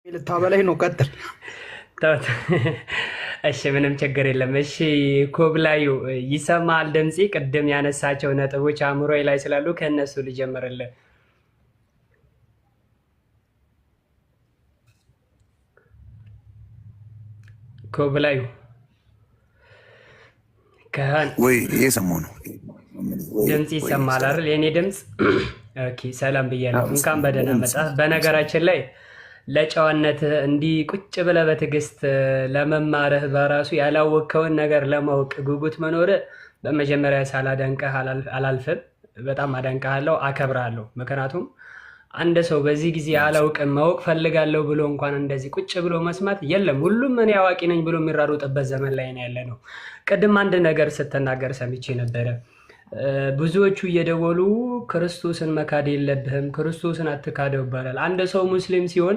ልታበላይ ነው። ቀጥል። ተውት። እሺ ምንም ችግር የለም። እሺ ኮብላዩ ይሰማል ድምፄ? ቅድም ያነሳቸው ነጥቦች አእምሮዬ ላይ ስላሉ ከእነሱ ልጀምርልህ። ኮብላዩ ከሃን ወይ የሰማው ነው ድምፅ ይሰማል አይደል? የኔ ድምፅ ኦኬ። ሰላም ብያለሁ። እንኳን በደህና መጣ። በነገራችን ላይ ለጨዋነት እንዲህ ቁጭ ብለህ በትዕግስት ለመማርህ በራሱ ያላወቅከውን ነገር ለማወቅ ጉጉት መኖር በመጀመሪያ ሳላደንቅህ አላልፍም። በጣም አደንቅሃለሁ፣ አከብርሃለሁ። ምክንያቱም አንድ ሰው በዚህ ጊዜ አላውቅም ማወቅ ፈልጋለሁ ብሎ እንኳን እንደዚህ ቁጭ ብሎ መስማት የለም። ሁሉም እኔ አዋቂ ነኝ ብሎ የሚራሩጥበት ዘመን ላይ ነው ያለ ነው። ቅድም አንድ ነገር ስትናገር ሰምቼ ነበረ። ብዙዎቹ እየደወሉ ክርስቶስን መካድ የለብህም፣ ክርስቶስን አትካደው ይባላል። አንድ ሰው ሙስሊም ሲሆን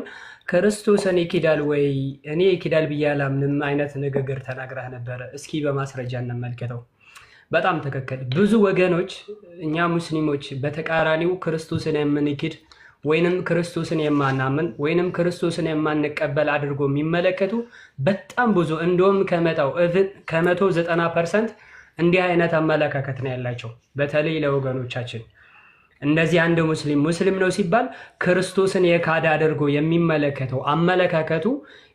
ክርስቶስን ይክዳል ወይ? እኔ ይክዳል ብዬ አላምንም አይነት ንግግር ተናግረህ ነበረ። እስኪ በማስረጃ እንመልከተው። በጣም ትክክል። ብዙ ወገኖች እኛ ሙስሊሞች በተቃራኒው ክርስቶስን የምንክድ ወይንም ክርስቶስን የማናምን ወይንም ክርስቶስን የማንቀበል አድርጎ የሚመለከቱ በጣም ብዙ እንደውም ከመቶ 90% እንዲህ አይነት አመለካከት ነው ያላቸው። በተለይ ለወገኖቻችን እንደዚህ አንድ ሙስሊም ነው ሲባል ክርስቶስን የካደ አድርጎ የሚመለከተው አመለካከቱ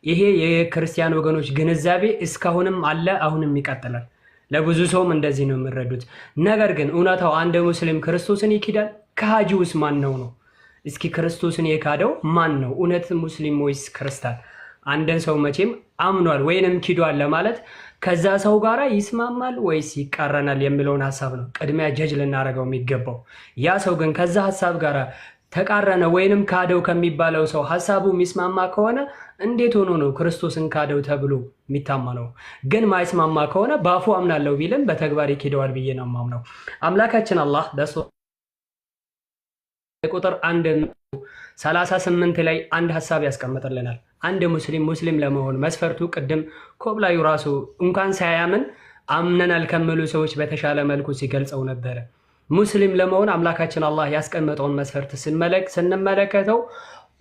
ይሄ የክርስቲያን ወገኖች ግንዛቤ እስካሁንም አለ፣ አሁንም ይቀጥላል። ለብዙ ሰውም እንደዚህ ነው የሚረዱት። ነገር ግን እውነታው አንድ ሙስሊም ክርስቶስን ይክዳል? ከሃጂውስ ማን ነው? እስኪ ክርስቶስን የካደው ማን ነው? እውነት ሙስሊም ወይስ ክርስቲያን? አንድን ሰው መቼም አምኗል ወይንም ክዷል ለማለት ከዛ ሰው ጋር ይስማማል ወይስ ይቃረናል የሚለውን ሐሳብ ነው ቅድሚያ ጀጅ ልናደርገው የሚገባው። ያ ሰው ግን ከዛ ሐሳብ ጋር ተቃረነ ወይንም ካደው ከሚባለው ሰው ሐሳቡ የሚስማማ ከሆነ እንዴት ሆኖ ነው ክርስቶስን ካደው ተብሎ የሚታመነው? ግን ማይስማማ ከሆነ በአፉ አምናለሁ ቢልም በተግባር ይክደዋል ብዬ ነው የማምነው። አምላካችን አላህ ቁጥር 138 ላይ አንድ ሐሳብ ያስቀምጥልናል። አንድ ሙስሊም ለመሆን መስፈርቱ ቅድም ኮብላዩ ራሱ እንኳን ሳያምን አምነናል ከሚሉ ሰዎች በተሻለ መልኩ ሲገልጸው ነበረ። ሙስሊም ለመሆን አምላካችን አላህ ያስቀመጠውን መስፈርት ስንመለከተው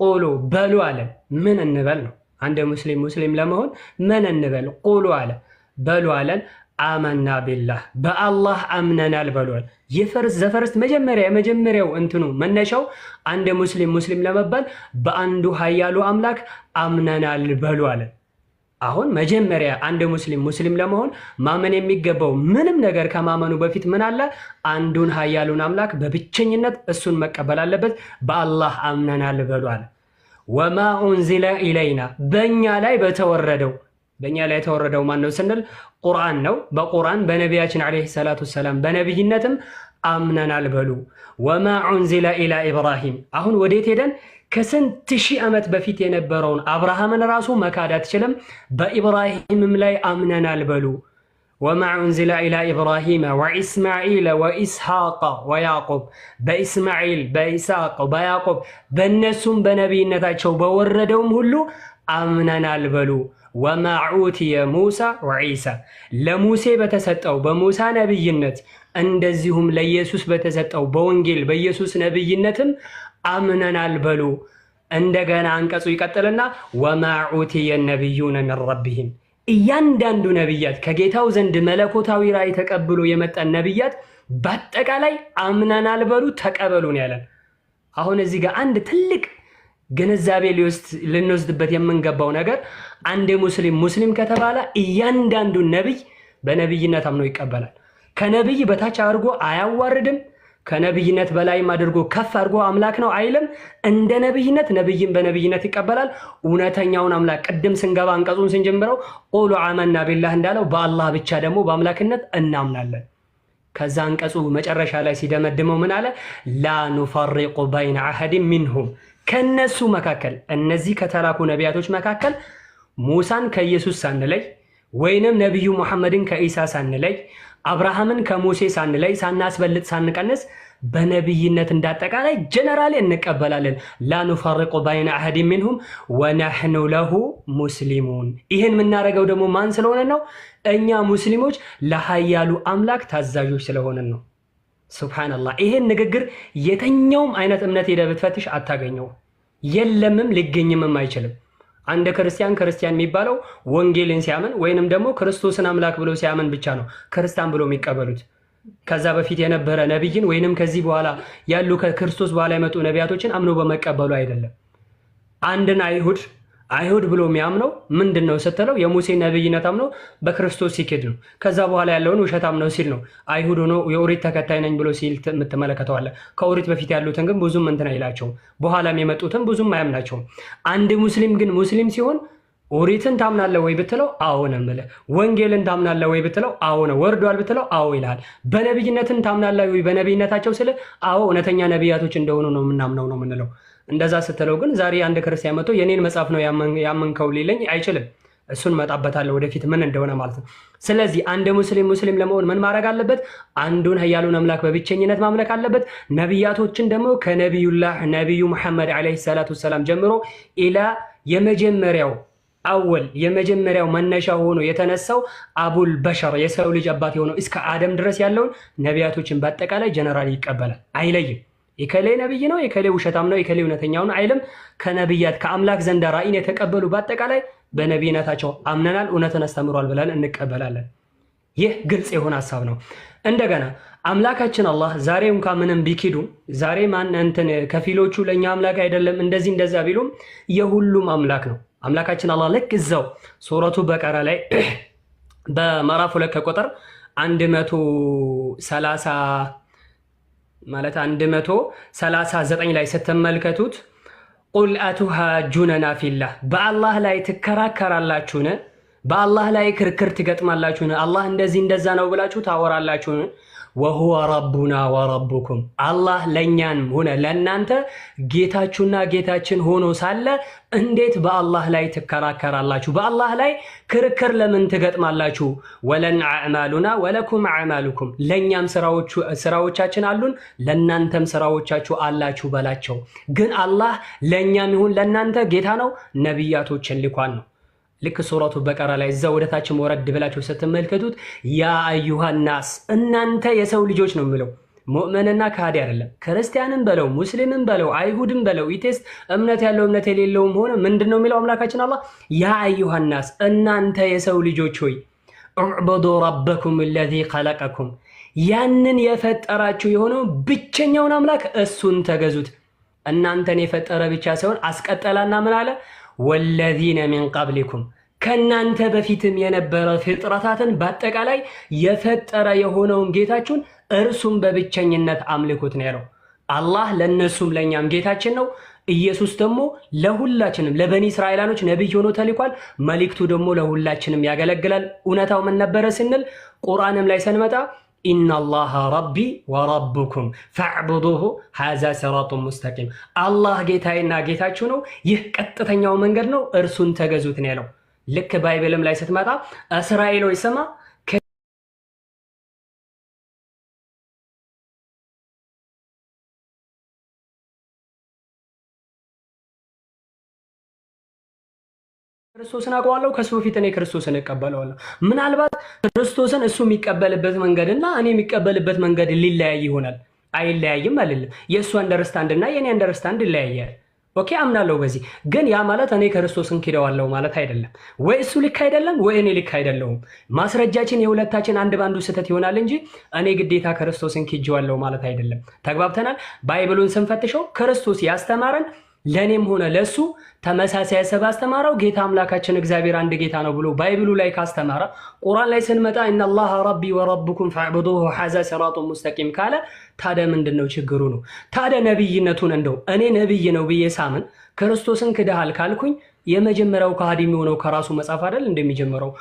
ቁሉ በሉ አለ። ምን እንበል ነው? አንድ ሙስሊም ለመሆን ምን እንበል? ቁሉ አለ፣ በሉ አለን። አመና ቢላህ በአላህ አምነናል በሏል። ዘፈርስት የመጀመሪያው እንትኑ መነሻው አንድ ሙስሊም ለመባል በአንዱ ኃያሉ አምላክ አምነናል በሉ አለ። አሁን መጀመሪያ አንድ ሙስሊም ለመሆን ማመን የሚገባው ምንም ነገር ከማመኑ በፊት ምን አለ? አንዱን ኃያሉን አምላክ በብቸኝነት እሱን መቀበል አለበት። በአላህ አምነናል በሉ አለ። ወማ ኡንዚለ ኢለይና በእኛ ላይ የተወረደው ማን ነው ስንል ቁርአን ነው። በቁርአን በነቢያችን ዓለይሂ ሰላቱ ሰላም በነቢይነትም አምነናል በሉ። ወማ ኡንዚለ ኢላ ኢብራሂም አሁን ወዴት ሄደን? ከስንት ሺህ ዓመት በፊት የነበረውን አብርሃምን ራሱ መካድ አትችልም። በኢብራሂምም ላይ አምነናል በሉ። ወማ ኡንዚለ ኢላ ኢብራሂም ወኢስማዒል ወኢስሐቅ ወያዕቁብ በኢስማዒል በኢስሐቅ በያዕቁብ በእነሱም በነቢይነታቸው በወረደውም ሁሉ አምነናል በሉ። ወማ ዑቲየ ሙሳ ወዒሳ ለሙሴ በተሰጠው በሙሳ ነብይነት እንደዚሁም ለኢየሱስ በተሰጠው በወንጌል በኢየሱስ ነብይነትም አምነናል በሉ። እንደገና አንቀጹ ይቀጥልና ወማ ዑቲየ ነቢዩነ ሚን ረቢሂም እያንዳንዱ ነብያት ከጌታው ዘንድ መለኮታዊ ራእይ ተቀብሎ የመጣን ነብያት በአጠቃላይ አምነናል በሉ ተቀበሉን ያለን። አሁን እዚህ ጋር አንድ ትልቅ ግንዛቤ ልንወስድበት የምንገባው ነገር አንድ ሙስሊም ከተባለ እያንዳንዱ ነብይ በነብይነት አምኖ ይቀበላል። ከነብይ በታች አድርጎ አያዋርድም። ከነብይነት በላይም አድርጎ ከፍ አድርጎ አምላክ ነው አይልም። እንደ ነብይን በነብይነት ይቀበላል። እውነተኛውን አምላክ ቅድም ስንገባ አንቀጹን ስንጀምረው ቁሉ አመና ቢላህ እንዳለው በአላህ ብቻ ደግሞ በአምላክነት እናምናለን። ከዛ አንቀጹ መጨረሻ ላይ ሲደመድመው ምን አለ? ላ ኑፈሪቁ በይነ አሐድን ሚንሁም ከነሱ መካከል እነዚህ ከተላኩ ነቢያቶች መካከል ሙሳን ከኢየሱስ ሳንለይ ወይንም ነቢዩ ሙሐመድን ከኢሳ ሳንለይ አብርሃምን ከሙሴ ሳንለይ ሳናስበልጥ ሳንቀንስ በነቢይነት እንዳጠቃላይ ጀነራሊ እንቀበላለን። ላ ኑፈሪቁ በይነ አሐድን ሚንሁም ወነሕኑ ለሁ ሙስሊሙን። ይህን የምናደርገው ደግሞ ማን ስለሆነ ነው? እኛ ሙስሊሞች ለኃያሉ አምላክ ታዛዦች ስለሆነን ነው። ሱብሃነላህ። ይሄን ንግግር የተኛውም አይነት እምነት ሄደህ ብትፈትሽ አታገኘው፣ የለምም ሊገኝምም አይችልም። አንድ ክርስቲያን የሚባለው ወንጌልን ሲያምን ወይንም ደግሞ ክርስቶስን አምላክ ብሎ ሲያምን ብቻ ነው ክርስቲያን ብሎ የሚቀበሉት። ከዛ በፊት የነበረ ነብይን ወይንም ከዚህ በኋላ ያሉ ከክርስቶስ በኋላ የመጡ ነቢያቶችን አምኖ በመቀበሉ አይደለም። አንድን አይሁድ ብሎ የሚያምነው ምንድነው ስትለው የሙሴ ነብይነት አምኖ በክርስቶስ ሲክድ ነው። ከዛ በኋላ ያለውን ውሸት አምነው ሲል ነው አይሁድ ሆኖ የኦሪት ተከታይ ነኝ ብሎ ሲል የምትመለከተዋለ። ከኦሪት በፊት ያሉትን ግን ብዙም እንትን አይላቸውም። በኋላም የመጡትን ብዙም አያምናቸውም። አንድ ሙስሊም ግን ሙስሊም ሲሆን ኦሪትን ታምናለህ ወይ ብትለው አዎ ነው የምልህ። ወንጌልን ታምናለህ ወይ ብትለው አዎ ነው። ወርዷል ብትለው አዎ ይላል። በነብይነትን ታምናለህ ወይ በነብይነታቸው ስለ አዎ እውነተኛ ነብያቶች እንደሆኑ ነው የምናምነው ነው የምንለው። እንደዛ ስትለው ግን ዛሬ አንድ ክርስቲያን መጥቶ የኔን መጽሐፍ ነው ያመንከው ሊለኝ አይችልም። እሱን መጣበታለሁ ወደፊት ምን እንደሆነ ማለት ነው። ስለዚህ አንድ ሙስሊም ለመሆን ምን ማድረግ አለበት? አንዱን ኃያሉን አምላክ በብቸኝነት ማምለክ አለበት። ነብያቶችን ደግሞ ነቢዩ መሐመድ ዓለይሂ ሰላቱ ሰላም ጀምሮ ኢላ የመጀመሪያው መነሻ ሆኖ የተነሳው አቡል በሸር የሰው ልጅ አባት የሆነው እስከ አደም ድረስ ያለውን ነቢያቶችን በአጠቃላይ ጀነራል ይቀበላል፣ አይለይም። የከሌ ነብይ ነው፣ የከሌ ውሸታም ነው፣ የከሌ እውነተኛው ነው አይልም። ከነብያት ከአምላክ ዘንድ ራእይን የተቀበሉ በአጠቃላይ በነቢይነታቸው አምነናል፣ እውነትን አስተምሯል ብለን እንቀበላለን። ይህ ግልጽ የሆነ ሐሳብ ነው። እንደገና አምላካችን አላህ ዛሬ እንኳን ምንም ቢክዱ ዛሬ ከፊሎቹ ለኛ አምላክ አይደለም እንደዛ ቢሉም የሁሉም አምላክ ነው። አምላካችን አላህ ልክ እዛው ሱረቱ በቀራ ላይ በምዕራፍ 2 ከቁጥር 139 ላይ ስትመልከቱት ቁል አቱሃጁነና ፊላህ በአላህ ላይ ትከራከራላችሁን? በአላህ ላይ ክርክር ትገጥማላችሁን? አላህ እንደዛ ነው ብላችሁ ታወራላችሁን? ወሁወ ረቡና ወረቡኩም አላህ ለእኛን ሆነ ለእናንተ ጌታችሁና ጌታችን ሆኖ ሳለ እንዴት በአላህ ላይ ትከራከራላችሁ? በአላህ ላይ ክርክር ለምን ትገጥማላችሁ? ወለን አዕማሉና ወለኩም አዕማሉኩም ለእኛም ስራዎቻችን አሉን ለእናንተም ስራዎቻችሁ አላችሁ በላቸው። ግን አላህ ለእኛም ይሁን ለእናንተ ጌታ ነው፣ ነቢያቶችን ልኳን ነው። ልክ ሱረቱ በቀራ ላይ እዛ ወደታችን ወረድ ብላችሁ ስትመልከቱት ያ አዩሃናስ እናንተ የሰው ልጆች ነው የሚለው። ሙእምንና ካዲ አይደለም። ክርስቲያንን በለው ሙስሊምን በለው አይሁድን በለው ኢቴስት እምነት ያለው እምነት የሌለውም ሆነ ምንድነው የሚለው አምላካችን አላህ ያ አዩሃናስ እናንተ የሰው ልጆች ሆይ እዕቡዱ ረበኩም الذي خلقكم ያንን የፈጠራችሁ የሆነው ብቸኛውን አምላክ እሱን ተገዙት። እናንተን የፈጠረ ብቻ ሳይሆን አስቀጠላና ምን አለ? ወለዚነ ሚን ቀብሊኩም ከናንተ በፊትም የነበረ ፍጥረታትን በአጠቃላይ የፈጠረ የሆነውን ጌታችሁን እርሱም በብቸኝነት አምልኩት ነው ያለው። አላህ ለነሱም ለኛም ጌታችን ነው። ኢየሱስ ደግሞ ለሁላችንም ለበኒ እስራኤላኖች ነብይ ሆኖ ተልኳል። መልእክቱ ደግሞ ለሁላችንም ያገለግላል። እውነታው ምን ነበረ ስንል ቁርአንም ላይ ስንመጣ ኢነላሃ ረቢ ወረቡኩም ፈዕቡዱሁ ሃዛ ሲራጡን ሙስተቂም አላህ ጌታዬና ጌታችሁ ነው፣ ይህ ቀጥተኛው መንገድ ነው፣ እርሱን ተገዙት ነው ያለው። ልክ ባይብልም ላይ ስትመጣ እስራኤሎች ስማ ክርስቶስን አውቀዋለሁ ከሱ በፊት እኔ ክርስቶስን እቀበለዋለሁ። ምናልባት ክርስቶስን እሱ የሚቀበልበት መንገድና እኔ የሚቀበልበት መንገድ ሊለያይ ይሆናል። አይለያይም አይደለም። የእሱ አንደርስታንድ እና የኔ አንደርስታንድ ይለያያል። ኦኬ አምናለሁ በዚህ ግን ያ ማለት እኔ ክርስቶስን ክደዋለሁ ማለት አይደለም። ወይ እሱ ልክ አይደለም ወይ እኔ ልክ አይደለሁም። ማስረጃችን የሁለታችን አንድ ባንዱ ስህተት ይሆናል እንጂ እኔ ግዴታ ክርስቶስን ክጄዋለሁ ማለት አይደለም። ተግባብተናል። ባይብሉን ስንፈትሸው ክርስቶስ ያስተማረን ለኔም ሆነ ለሱ ተመሳሳይ ሰብ አስተማረው። ጌታ አምላካችን እግዚአብሔር አንድ ጌታ ነው ብሎ ባይብሉ ላይ ካስተማረ ቁርአን ላይ ስንመጣ ኢነላሃ ረቢ ወረቡኩም ፈዕቡዱሁ ሃዛ ሲራጡን ሙስተቂም ካለ ታዲያ ምንድነው ችግሩ ነው? ታዲያ ነብይነቱን እንደው እኔ ነብይ ነው ብዬ ሳምን ክርስቶስን ክደሃል ካልኩኝ የመጀመሪያው ከሃዲ የሚሆነው ከራሱ መጽሐፍ አይደል እንደሚጀምረው